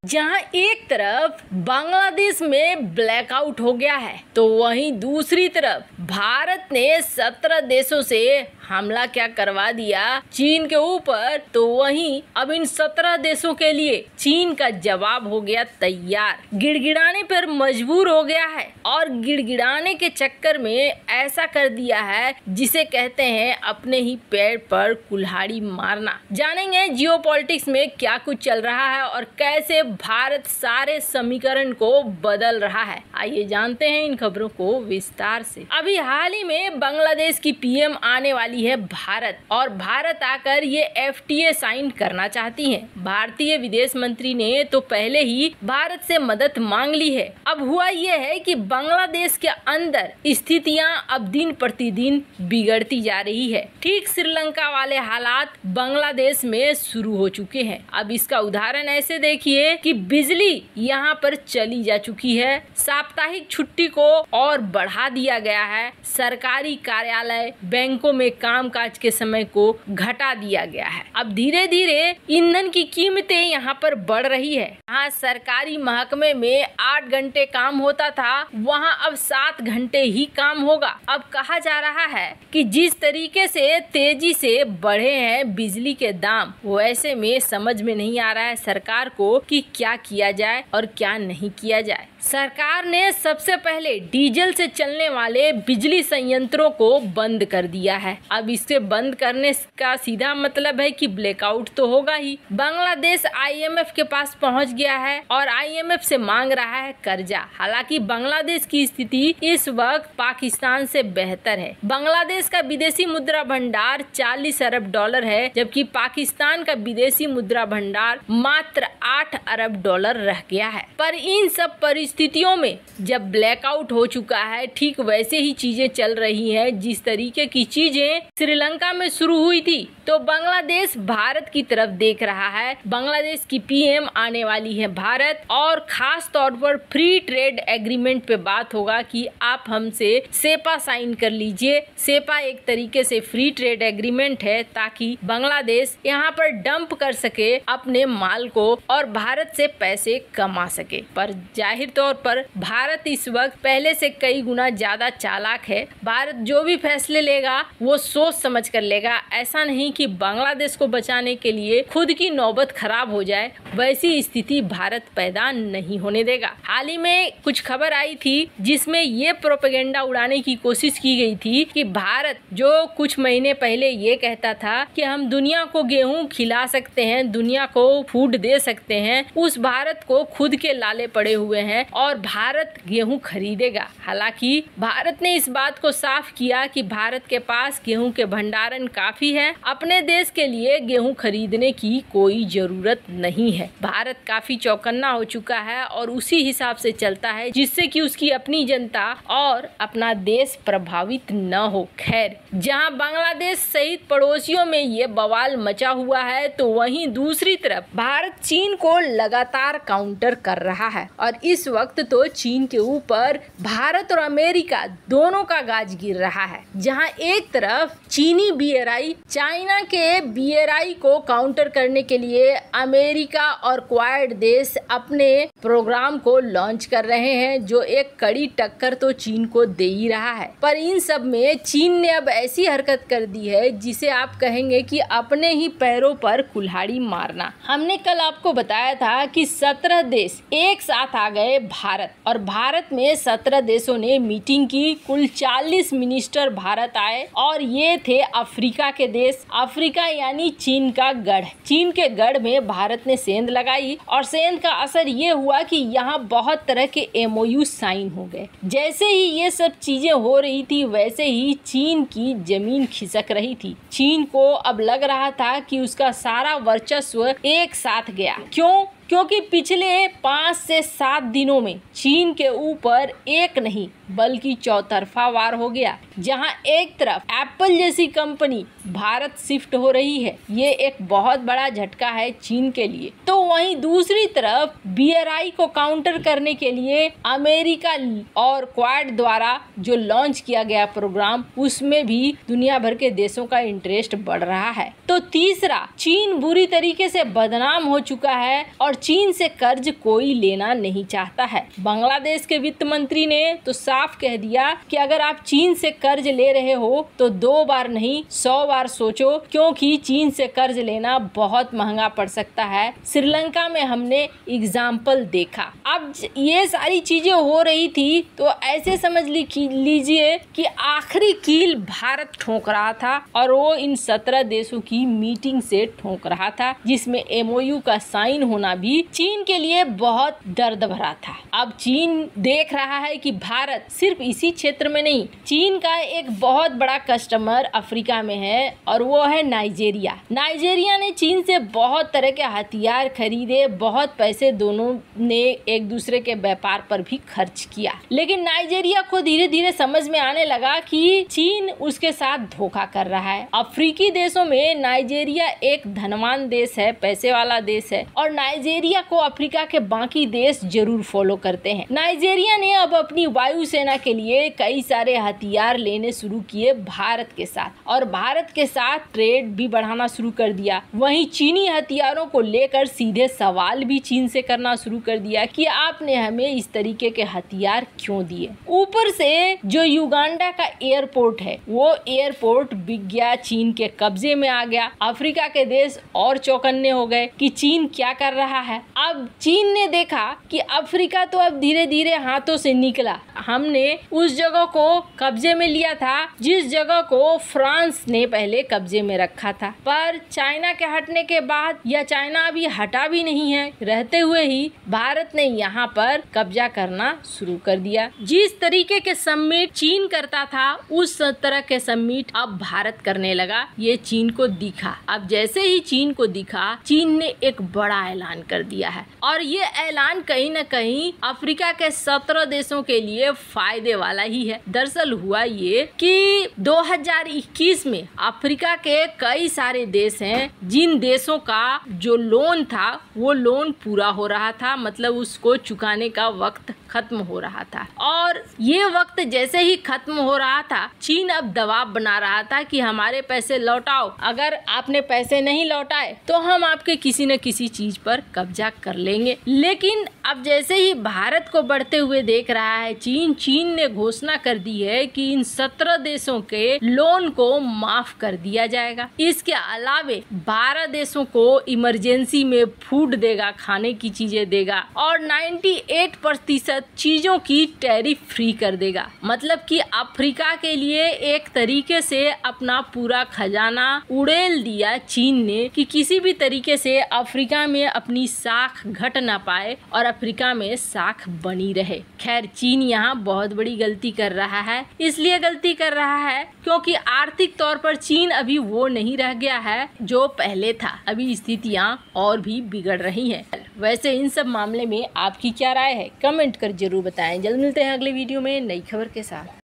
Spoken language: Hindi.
जहां एक तरफ बांग्लादेश में ब्लैकआउट हो गया है तो वहीं दूसरी तरफ भारत ने 17 देशों से हमला क्या करवा दिया चीन के ऊपर, तो वहीं अब इन 17 देशों के लिए चीन का जवाब हो गया तैयार। गिड़गिड़ाने पर मजबूर हो गया है और गिड़गिड़ाने के चक्कर में ऐसा कर दिया है जिसे कहते हैं अपने ही पेड़ पर कुल्हाड़ी मारना। जानेंगे जियोपॉलिटिक्स में क्या कुछ चल रहा है और कैसे भारत सारे समीकरण को बदल रहा है। आइए जानते हैं इन खबरों को विस्तार से। अभी हाल ही में बांग्लादेश की पीएम आने वाली है भारत और भारत आकर ये FTA साइन करना चाहती हैं। भारतीय विदेश मंत्री ने तो पहले ही भारत से मदद मांग ली है। अब हुआ ये है कि बांग्लादेश के अंदर स्थितियां अब दिन प्रतिदिन बिगड़ती जा रही है। ठीक श्रीलंका वाले हालात बांग्लादेश में शुरू हो चुके हैं। अब इसका उदाहरण ऐसे देखिए कि बिजली यहाँ पर चली जा चुकी है, साप्ताहिक छुट्टी को और बढ़ा दिया गया है, सरकारी कार्यालय बैंकों में कामकाज के समय को घटा दिया गया है। अब धीरे धीरे ईंधन की कीमतें यहाँ पर बढ़ रही है। यहाँ सरकारी महकमे में 8 घंटे काम होता था, वहाँ अब 7 घंटे ही काम होगा। अब कहा जा रहा है कि जिस तरीके से तेजी से बढ़े हैं बिजली के दाम, वैसे में समझ में नहीं आ रहा है सरकार को कि क्या किया जाए और क्या नहीं किया जाए। सरकार ने सबसे पहले डीजल से चलने वाले बिजली संयंत्रों को बंद कर दिया है। अब इससे बंद करने का सीधा मतलब है कि ब्लैकआउट तो होगा ही। बांग्लादेश IMF के पास पहुंच गया है और IMF से मांग रहा है कर्जा। हालांकि बांग्लादेश की स्थिति इस वक्त पाकिस्तान से बेहतर है। बांग्लादेश का विदेशी मुद्रा भंडार 40 अरब डॉलर है, जबकि पाकिस्तान का विदेशी मुद्रा भंडार मात्र 8 अरब डॉलर रह गया है। पर इन सब परिस्थितियों में जब ब्लैकआउट हो चुका है, ठीक वैसे ही चीजें चल रही हैं जिस तरीके की चीजें श्रीलंका में शुरू हुई थी, तो बांग्लादेश भारत की तरफ देख रहा है। बांग्लादेश की पीएम आने वाली है भारत और खास तौर पर फ्री ट्रेड एग्रीमेंट पे बात होगा कि आप हमसे सेपा साइन कर लीजिए। सेपा एक तरीके से फ्री ट्रेड एग्रीमेंट है ताकि बांग्लादेश यहाँ पर डंप कर सके अपने माल को और भारत से पैसे कमा सके। पर जाहिर तौर पर भारत इस वक्त पहले से कई गुना ज्यादा चालाक है। भारत जो भी फैसले लेगा वो सोच समझ कर लेगा। ऐसा नहीं कि बांग्लादेश को बचाने के लिए खुद की नौबत खराब हो जाए, वैसी स्थिति भारत पैदा नहीं होने देगा। हाल ही में कुछ खबर आई थी जिसमें ये प्रोपेगेंडा उड़ाने की कोशिश की गई थी कि भारत जो कुछ महीने पहले ये कहता था कि हम दुनिया को गेहूं खिला सकते हैं, दुनिया को फूड दे सकते हैं, उस भारत को खुद के लाले पड़े हुए हैं और भारत गेहूं खरीदेगा। हालांकि भारत ने इस बात को साफ किया कि भारत के पास गेहूं के भंडारण काफी है, अपने देश के लिए गेहूं खरीदने की कोई जरूरत नहीं है। भारत काफी चौकन्ना हो चुका है और उसी हिसाब से चलता है जिससे कि उसकी अपनी जनता और अपना देश प्रभावित न हो। खैर, जहां बांग्लादेश सहित पड़ोसियों में ये बवाल मचा हुआ है, तो वहीं दूसरी तरफ भारत चीन को लगातार काउंटर कर रहा है और इस वक्त तो चीन के ऊपर भारत और अमेरिका दोनों का गाज गिर रहा है। जहां एक तरफ चीनी BRI चाइना के BRI को काउंटर करने के लिए अमेरिका और क्वाड देश अपने प्रोग्राम को लॉन्च कर रहे हैं, जो एक कड़ी टक्कर तो चीन को दे ही रहा है। पर इन सब में चीन ने अब ऐसी हरकत कर दी है जिसे आप कहेंगे कि अपने ही पैरों पर कुल्हाड़ी मारना। हमने कल आपको बताया था कि 17 देश एक साथ आ गए भारत, और भारत में 17 देशों ने मीटिंग की। कुल 40 मिनिस्टर भारत आए और ये थे अफ्रीका के देश। अफ्रीका यानी चीन का गढ़। चीन के गढ़ में भारत ने सेंध लगाई और सेंध का असर ये हुआ कि यहाँ बहुत तरह के MOU साइन हो गए। जैसे ही ये सब चीजें हो रही थी, वैसे ही चीन की जमीन खिसक रही थी। चीन को अब लग रहा था कि उसका सारा वर्चस्व एक साथ गया। क्योंकि पिछले 5 से 7 दिनों में चीन के ऊपर एक नहीं बल्कि चौतरफा वार हो गया। जहां एक तरफ एप्पल जैसी कंपनी भारत शिफ्ट हो रही है, ये एक बहुत बड़ा झटका है चीन के लिए, तो वहीं दूसरी तरफ BRI को काउंटर करने के लिए अमेरिका और क्वाड द्वारा जो लॉन्च किया गया प्रोग्राम, उसमें भी दुनिया भर के देशों का इंटरेस्ट बढ़ रहा है। तो तीसरा, चीन बुरी तरीके से बदनाम हो चुका है और चीन से कर्ज कोई लेना नहीं चाहता है। बांग्लादेश के वित्त मंत्री ने तो साफ कह दिया कि अगर आप चीन से कर्ज ले रहे हो तो 2 बार नहीं 100 बार सोचो, क्योंकि चीन से कर्ज लेना बहुत महंगा पड़ सकता है। श्रीलंका में हमने एग्जाम्पल देखा। अब ये सारी चीजें हो रही थी तो ऐसे समझ लीजिए कि आखिरी कील भारत ठोक रहा था और वो इन 17 देशों की मीटिंग से ठोक रहा था, जिसमें MOU का साइन होना भी चीन के लिए बहुत दर्द भरा था। अब चीन देख रहा है कि भारत सिर्फ इसी क्षेत्र में नहीं, चीन का एक बहुत बड़ा कस्टमर अफ्रीका में है और वो है नाइजीरिया। नाइजीरिया ने चीन से बहुत तरह के हथियार खरीदे, बहुत पैसे दोनों ने एक दूसरे के व्यापार पर भी खर्च किया। लेकिन नाइजीरिया को धीरे धीरे समझ में आने लगा कि चीन उसके साथ धोखा कर रहा है। अफ्रीकी देशों में नाइजीरिया एक धनवान देश है, पैसे वाला देश है और नाइजीरिया को अफ्रीका के बाकी देश जरूर फॉलो करते हैं। नाइजीरिया ने अब अपनी वायुसेना के लिए कई सारे हथियार लेने शुरू किए भारत के साथ और भारत के साथ ट्रेड भी बढ़ाना शुरू कर दिया। वहीं चीनी हथियारों को लेकर सीधे सवाल भी चीन से करना शुरू कर दिया कि आपने हमें इस तरीके के हथियार क्यों दिए। ऊपर से जो युगांडा का एयरपोर्ट है वो एयरपोर्ट बिक गया, चीन के कब्जे में आ गया। अफ्रीका के देश और चौकन्ने हो गए कि चीन क्या कर रहा है। अब चीन ने देखा कि अफ्रीका तो अब धीरे धीरे हाथों से निकला। हमने उस जगह को कब्जे में लिया था जिस जगह को फ्रांस ने पहले कब्जे में रखा था, पर चाइना के हटने के बाद, या चाइना अभी हटा भी नहीं है, रहते हुए ही भारत ने यहाँ पर कब्जा करना शुरू कर दिया। जिस तरीके के समिट चीन करता था उस तरह के समिट अब भारत करने लगा। ये चीन को दिखा। अब जैसे ही चीन को दिखा, चीन ने एक बड़ा ऐलान कर दिया है और ये ऐलान कहीं न कहीं अफ्रीका के 17 देशों के लिए फायदे वाला ही है। दरअसल हुआ ये कि 2021 में अफ्रीका के कई सारे देश हैं जिन देशों का जो लोन था वो लोन पूरा हो रहा था, मतलब उसको चुकाने का वक्त खत्म हो रहा था और ये वक्त जैसे ही खत्म हो रहा था, चीन अब दबाव बना रहा था कि हमारे पैसे लौटाओ, अगर आपने पैसे नहीं लौटाए तो हम आपके किसी न किसी चीज पर कब्जा कर लेंगे। लेकिन अब जैसे ही भारत को बढ़ते हुए देख रहा है चीन ने घोषणा कर दी है कि इन 17 देशों के लोन को माफ कर दिया जाएगा। इसके अलावे 12 देशों को इमरजेंसी में फूड देगा, खाने की चीजें देगा और 98% चीजों की टैरिफ फ्री कर देगा। मतलब कि अफ्रीका के लिए एक तरीके से अपना पूरा खजाना उड़ेल दिया चीन ने कि किसी भी तरीके से अफ्रीका में अपनी साख घट ना पाए और अफ्रीका में साख बनी रहे। खैर, चीन यहाँ बहुत बड़ी गलती कर रहा है। इसलिए गलती कर रहा है क्योंकि आर्थिक तौर पर चीन अभी वो नहीं रह गया है जो पहले था। अभी स्थितियाँ और भी बिगड़ रही हैं। वैसे इन सब मामले में आपकी क्या राय है, कमेंट कर जरूर बताएं। जल्द मिलते हैं अगले वीडियो में नई खबर के साथ।